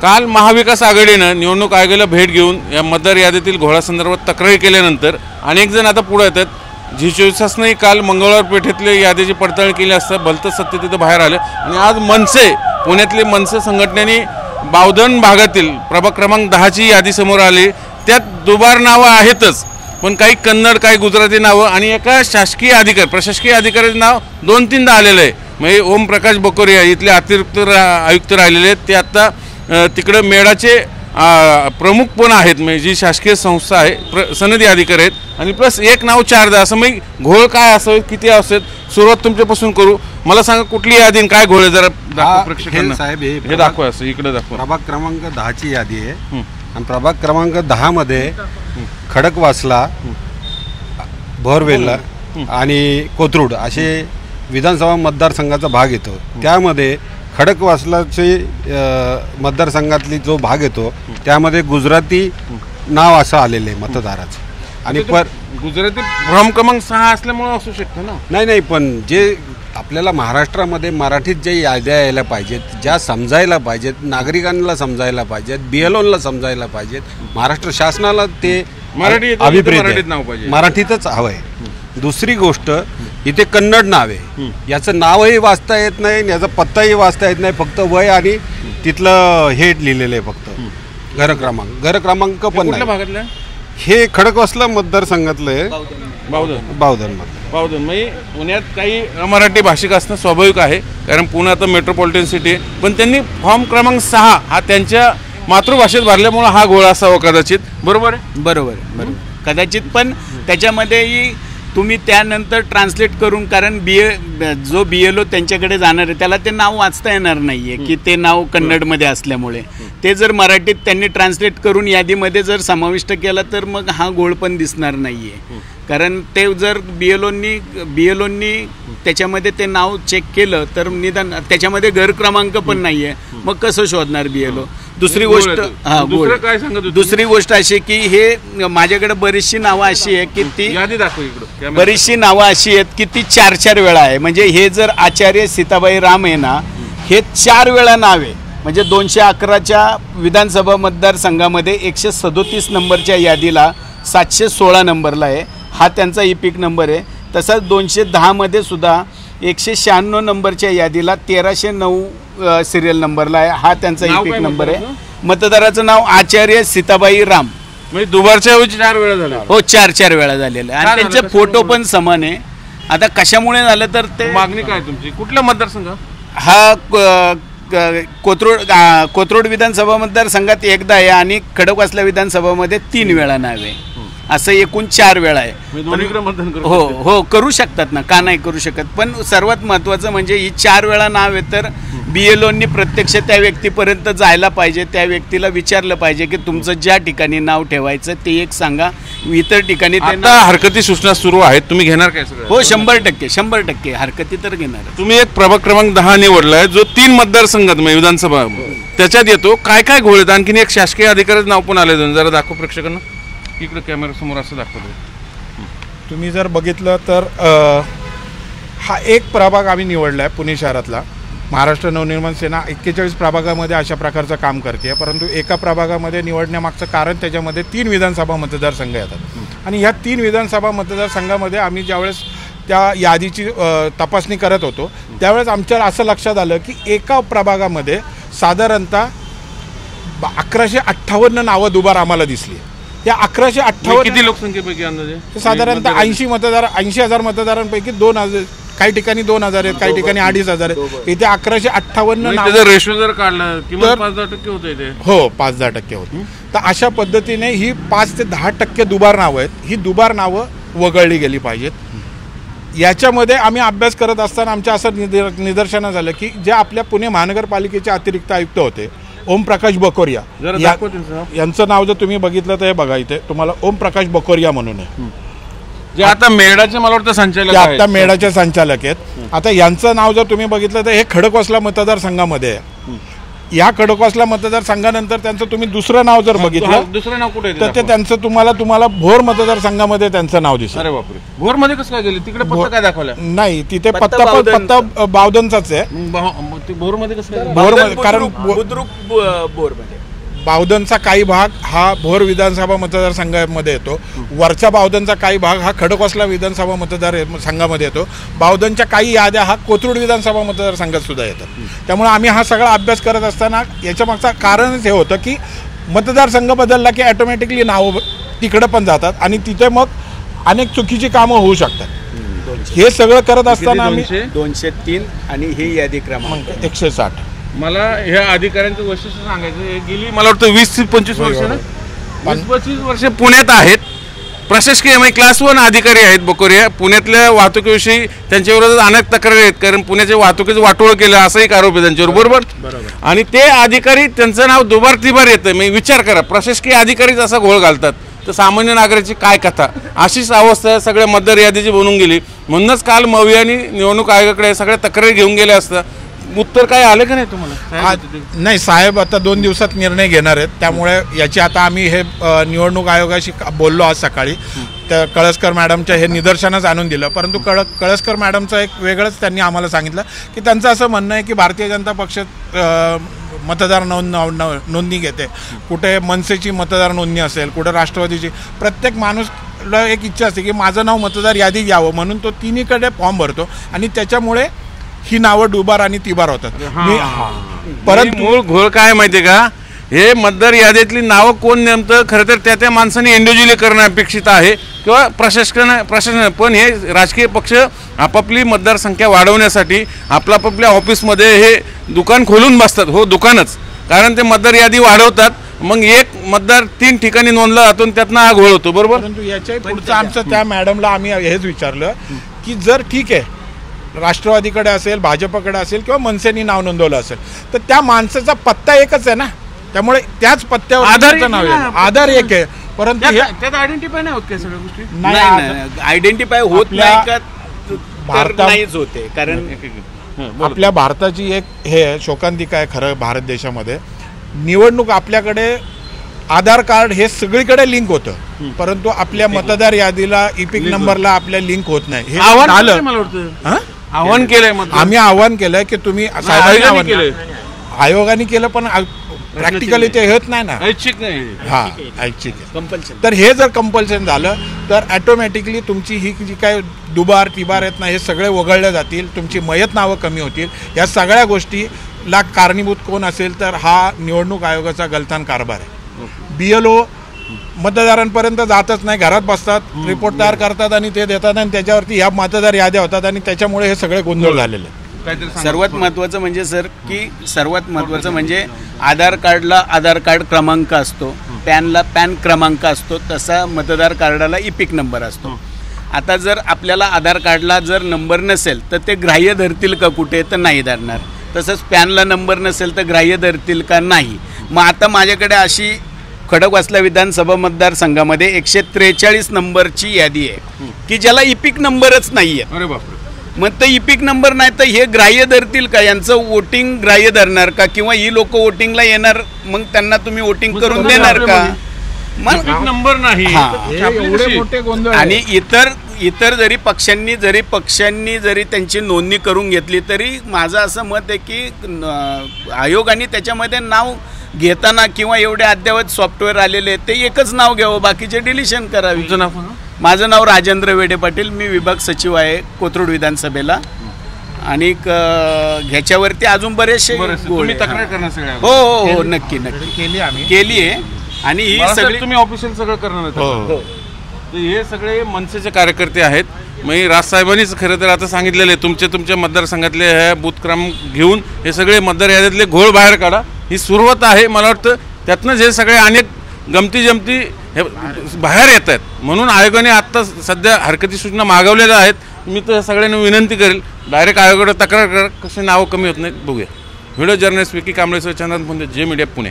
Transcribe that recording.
काल महाविकास आघाडीनं निवडणूक आयोगाला भेट घेऊन या मतदार यादीतील घोळासंदर्भात तक्रारी केल्यानंतर अनेक जण आता पुढे येतात. जी24 काल मंगळवार पेठेतले यादीची पडताळणी केली असता भलतं सत्य तिथं बाहेर आलं आणि आज मनसे पुण्यातले मनसे संघटनेने बावधन भागातील प्रभाग क्रमांक 10ची यादी समोर आली. त्यात दुबार नावं आहेतच, पण काही कन्नड काही गुजराती नावं आणि एका शासकीय अधिकारी प्रशासकीय अधिकाऱ्याचं नाव 2-3दा आलेलं आहे. म्हणजे ओमप्रकाश बकोरिया इथले अतिरिक्त आयुक्त राहिलेले आहेत. ते आता तिकडं मेळाचे प्रमुख पण आहेत, म्हणजे जी शासकीय संस्था आहे सनदी अधिकारी आहेत आणि प्लस एक नाव 4दा असं. मग घोळ काय असावेत किती असेल सुरुवात तुमच्यापासून करू. मला सांगा कुठली यादी काय घोळ आहे जरा दाखवा प्रेक्षकांना. साहेब हे दाखवा असं इकडे दाखवा. प्रभाग क्रमांक 10ची यादी आहे आणि प्रभाग क्रमांक 10 मध्ये खडकवासला, भोरवेल्ला आणि कोथरूड असे विधानसभा मतदारसंघाचा भाग येतो. त्यामध्ये खडकवासलाचे मतदारसंघातली जो भाग येतो त्यामध्ये गुजराती नाव असं आलेलं आहे मतदाराचं. आणि गुजराती भ्रम क्रमांक 6 असल्यामुळे असू शकतं ना. नाही, पण जे आपल्याला महाराष्ट्रामध्ये मराठीत जे याद्या यायला पाहिजेत, ज्या समजायला पाहिजेत, नागरिकांना समजायला पाहिजेत, BLOला समजायला पाहिजेत, महाराष्ट्र शासनाला ते अभिप्रेत मराठीतच हवंय. दुसरी गोष्ट इथे कन्नड नाव आहे, याचं नावही वाचता येत नाही, याचा पत्ताही वाचता येत नाही, फक्त वय आणि तिथलं हे लिहिलेलं आहे, फक्त घर क्रमांक पण नाही. हे खडकवासला मतदारसंघातलं आहे, बावधन. म्हणजे पुण्यात काही अमराठी भाषिक असणं स्वाभाविक आहे, कारण पुणे आता मेट्रोपॉलिटन सिटी आहे. पण त्यांनी फॉर्म क्रमांक 6 हा त्यांच्या मातृभाषेत भरल्यामुळे हा घोळ असावा कदाचित. बरोबर आहे. बरोबर कदाचित. पण त्याच्यामध्येही तुम्ही त्यानंतर ट्रान्सलेट करून, कारण जो BLO त्यांच्याकडे जाणार आहे त्याला ते नाव वाचता येणार नाही आहे की ते नाव कन्नडमध्ये असल्यामुळे ते जर मराठीत त्यांनी ट्रान्सलेट करून यादीमध्ये जर समाविष्ट केला तर मग हा घोळ पण दिसणार नाही आहे. कारण ते जर BLOनी त्याच्यामध्ये ते नाव चेक केलं तर निदान त्याच्यामध्ये घर क्रमांक पण नाही आहे, मग कसं शोधणार BLO. दुसरी गोष्ट अशी की हे माझ्याकडे बरीचशी नावं अशी आहे की ती बरीचशी नावं अशी आहेत की ती 4 वेळा आहे. म्हणजे हे जर आचार्य सीताबाई राम आहे ना, हे 4 वेळा नाव आहे. म्हणजे 211च्या विधानसभा मतदारसंघामध्ये 137 नंबरच्या यादीला 716 नंबरला आहे, हा त्यांचा इपिक नंबर आहे. तसाच 210 मध्ये सुद्धा 196 नंबरच्या यादीला 1309 सिरियल नंबरला आहे, हा त्यांचा इपिक नंबर आहे. मतदाराचं नाव आचार्य सीताबाई राम. म्हणजे दुबारच्या ऐवजी 4 वेळा झाला. हो, 4 वेळा झालेला आहे आणि त्यांचे फोटो पण समान आहे. आता कशामुळे झालं तर ते मागणी काय तुमची, कुठला मतदारसंघ हा? कोथरूड विधानसभा मतदारसंघात एकदा आहे आणि खडकवासला विधानसभामध्ये 3 वेळा नाव आहे, असं एकूण 4 वेळा आहे. हो करू शकतात ना, का नाही करू शकत. पण सर्वात महत्त्वाचं म्हणजे ही 4 वेळा नाव आहे तर BLOनी प्रत्यक्ष त्या व्यक्तीपर्यंत जायला पाहिजे, त्या व्यक्तीला विचारलं पाहिजे की तुमचं ज्या ठिकाणी नाव ठेवायचं ते एक सांगा, इतर ठिकाणी आता हरकती सूचना सुरू आहेत, तुम्ही घेणार काय सगळं? हो, 100% हरकती तर घेणार. तुम्ही एक प्रभाग क्रमांक 10 निवडलाय जो 3 मतदारसंघात विधानसभा त्याच्यात येतो. काय काय घोळ आहेत? आणखीन एक शासकीय अधिकाऱ्याचं नाव पण आले, जरा दाखव प्रेक्षकांना. इकडे कॅमेरा समोर असं दाखवतो. तुम्ही जर बघितलं तर हा एक प्रभाग आम्ही निवडला आहे पुणे शहरातला. महाराष्ट्र नवनिर्माण सेना 41 प्रभागामध्ये अशा प्रकारचं काम करते, परंतु एका प्रभागामध्ये निवडण्यामागचं कारण त्याच्यामध्ये 3 विधानसभा मतदारसंघ येतात आणि ह्या 3 विधानसभा मतदारसंघामध्ये आम्ही ज्यावेळेस त्या यादीची तपासणी करत होतो त्यावेळेस आमच्या असं लक्षात आलं की एका प्रभागामध्ये साधारणतः 1158 नावं दुबार आम्हाला दिसली. या 1158 किती लोकसंख्येपैकी अंदाजे? साधारणतः 80,000 मतदारांपैकी 2,000, काही ठिकाणी 2,000 आहेत, काही ठिकाणी 2,500 आहेत. इथे 1158 रेशो जर काढला किंवा 5-10% होतं इथे. हो, 5-10% होतं. तर अशा पद्धतीने ही 5 ते 10% दुबार नावं आहेत, ही दुबार नावं वगळली गेली पाहिजेत. याच्यामध्ये आम्ही अभ्यास करत असताना आमच्या असं निदर्शनास झालं की जे आपल्या पुणे महानगरपालिकेचे अतिरिक्त आयुक्त होते ओमप्रकाश बकोरिया, यांचं नाव जर तुम्ही बघितलं तर हे बघा, इथे तुम्हाला ओमप्रकाश बकोरिया म्हणून आहे, जे आता मेळाचे मला वाटतं संचालक आता मेळाचे संचालक आहेत. आता यांचं नाव जर तुम्ही बघितलं तर हे खडकवासला मतदारसंघामध्ये आहे या खडकवासला मतदारसंघानंतर त्यांचं तुम्ही दुसरं नाव जर बघितलं दुसरं नाव कुठे तर ते त्यांचं तुम्हाला भोर मतदारसंघामध्ये त्यांचं नाव दिसेल. अरे बापरे, भोर मध्ये कसं काय गेले? तिकडे पत्ता काय दाखवला? नाही, तिथे पत्ता बावधनचाच आहे. भोर मध्ये कसं काय? भोरमध्ये कारण बुद्रुक बोरमध्ये बावधनचा काही भाग हा भोर विधानसभा मतदारसंघामध्ये येतो, वरच्या बावधनचा काही भाग हा खडकवासला विधानसभा मतदारसंघामध्ये येतो, बावधनच्या काही याद्या हा कोथरूड विधानसभा मतदारसंघात सुद्धा येतात. त्यामुळे आम्ही हा सगळा अभ्यास करत असताना याच्या मागचं कारणच हे होतं की मतदारसंघ बदलला की ऑटोमॅटिकली नावं तिकडं पण जातात आणि तिथे मग अनेक चुकीची कामं होऊ शकतात. हे सगळं करत असताना आम्ही 203 आणि हे यादी क्रमांक 160. मला ह्या अधिकाऱ्यांचं वैशिष्ट्य सांगायचं, हे गेली मला वाटतं 20 ते 25 वर्ष ना, 20-25 वर्ष पुण्यात आहेत. प्रशासकीय म्हणजे क्लास 1 अधिकारी आहेत बकोरिया. पुण्यातल्या वाहतुकीविषयी त्यांच्या विरोधात अनेक तक्रारी आहेत, कारण पुण्याच्या वाहतुकीचं वाटोळं केलं असा एक आरोप आहे त्यांच्यावर, बरोबर. आणि ते अधिकारी त्यांचं नाव दुबार तिबार येतं. म्हणजे विचार करा, प्रशासकीय अधिकारीच असा घोळ घालतात तर सामान्य नागरिकाची काय कथा. अशीच अवस्था सगळ्या मतदार यादीची बनून गेली. म्हणूनच काल मवियानी निवडणूक आयोगाकडे सगळ्या तक्रारी घेऊन गेल्या असता. उत्तर काय आलं का नाही तुम्हाला? नाही साहेब, आता 2 दिवसात निर्णय घेणार आहेत, त्यामुळे याची आता आम्ही हे निवडणूक आयोगाशी बोललो आज सकाळी. त्या कळसकर मॅडमच्या हे निदर्शनास आणून दिलं, परंतु कळसकर मॅडमचं एक वेगळंच त्यांनी आम्हाला सांगितलं की त्यांचं असं म्हणणं आहे की भारतीय जनता पक्ष मतदार नोंदणी घेते, कुठे मनसेची मतदार नोंदणी असेल, कुठे राष्ट्रवादीची. प्रत्येक माणूसला एक इच्छा असते की माझं नाव मतदार यादीत यावं, म्हणून तो तिन्हीकडे फॉर्म भरतो आणि त्याच्यामुळे ही नावं दुबार आणि तिबार होतात. परंतु मूळ घोळ काय माहितीये का, हे मतदार यादीतली नावं कोण नेमतं खरं तर त्या माणसाने इंडिव्हिज्युअली करणं अपेक्षित आहे किंवा प्रशासन. पण हे राजकीय पक्ष आपापली मतदारसंख्या वाढवण्यासाठी आपापल्या ऑफिसमध्ये हे दुकान खोलून बसतात. हो, दुकानच, कारण ते मतदार यादी वाढवतात. मग एक मतदार 3 ठिकाणी नोंदला जातो आणि त्यातनं हा घोळ होतो, बरोबर. परंतु याच्याही पुढचं आमचं त्या मॅडमला आम्ही हेच विचारलं की जर ठीक आहे राष्ट्रवादीकडे असेल, भाजपकडे असेल किंवा मनसेनी नाव नोंदवलं असेल तर त्या माणसाचा पत्ता एकच आहे ना, त्यामुळे त्याच पत्त्यावर नाव आहे, आधार एक आहे. परंतु त्यात आयडेंटिफाय नाही होत काय सगळ्या गोष्टी? नाही, आयडेंटिफाय होत नाही का? भारताच होते, कारण आपल्या भारताची एक हे शोकांतिका आहे खरं. भारत देशामध्ये निवडणूक आपल्याकडे आधार कार्ड हे सगळीकडे लिंक होतं, परंतु आपल्या मतदार यादीला इपिक नंबरला आपल्या लिंक होत नाही. हे आव्हान मला वाटतं आव्हान केलंय, आम्ही आव्हान केलंय की तुम्ही आयोगाने केलं, पण प्रॅक्टिकली ते होत नाही ना, ऐच्छिक नाही. हा, ऐच्छिक कंपल्शन. तर हे जर कंपल्शन झालं तर ऑटोमॅटिकली तुमची ही जी काय दुबार तिबार आहेत ना, हे सगळे वगळले जातील, तुमची मयत नावं कमी होतील. या सगळ्या गोष्टीला कारणीभूत कोण असेल तर हा निवडणूक आयोगाचा गलथान कारभार आहे. BLO मतदारांपर्यंत जातच नाही, घरात बसतात, रिपोर्ट तयार करतात आणि ते देतात आणि त्याच्यावरती ह्या मतदार याद्या होतात आणि त्याच्यामुळे हे सगळे गोंधळ झालेले. सर्वात महत्त्वाचं म्हणजे सर की सर्वात महत्त्वाचं म्हणजे आधार कार्डला आधार कार्ड क्रमांक असतो, पॅनला पॅन क्रमांक असतो, तसा मतदार कार्डाला इपिक नंबर असतो. आता जर आपल्याला आधार कार्डला जर नंबर नसेल तर ते ग्राह्य धरतील का कुठे? तर नाही धरणार. तसंच पॅनला नंबर नसेल तर ग्राह्य धरतील का? नाही. मग आता माझ्याकडे अशी खडकवासला विधानसभा मतदारसंघामध्ये 143 नंबरची यादी आहे की ज्याला इपिक नंबरच नाही आहे. अरे बापरे. मग तर इपिक नंबर नाही तर हे ग्राह्य धरतील का? यांचं वोटिंग ग्राह्य धरणार का? किंवा ही लोक वोटिंगला येणार, मग त्यांना तुम्ही वोटिंग करून देणार का? मग नंबर नाही. एवढे मोठे गोंधळ. आणि इतर जरी पक्षांनी जरी त्यांची नोंदणी करून घेतली तरी माझं असं मत आहे की आयोगाने त्याच्यामध्ये नाव घेताना किंवा एवढे अद्ययावत सॉफ्टवेअर आलेले आहेत ते एकच नाव घ्यावं, बाकीचे डिलिशन करावी. तुमचं नाव? माझं नाव राजेंद्र वेडे पाटील, मी विभाग सचिव आहे कोथरूड विधानसभेला. आणि ह्याच्यावरती अजून बरेचसे तक्रार करणार सगळ्या? हो, नक्की केली आहे. आणि ही सगळी तुम्ही ऑफिशियल सगळं करणार? हे सगळे मनसेचे कार्यकर्ते आहेत. मग राजसाहेबांनीच खरं तर आता सांगितलेले तुमच्या मतदारसंघातले हे बूथ क्रमांक घेऊन हे सगळे मतदार यादीतले घोळ बाहेर काढा. ही सुरुवात आहे. मला वाटतं त्यातनंच हे सगळे अनेक गमती हे बाहेर येत आहेत. म्हणून आयोगाने आत्ता सध्या हरकती सूचना मागवलेल्या आहेत. मी तर सगळ्यांना विनंती करेल डायरेक्ट आयोगाकडे तक्रार करा, कशी नावं कमी होत नाहीत बघूया. व्हिडिओ जर्नलिस्ट विकी कांबळेसह चंद्रकांत पुंदे, जे मीडिया, पुणे.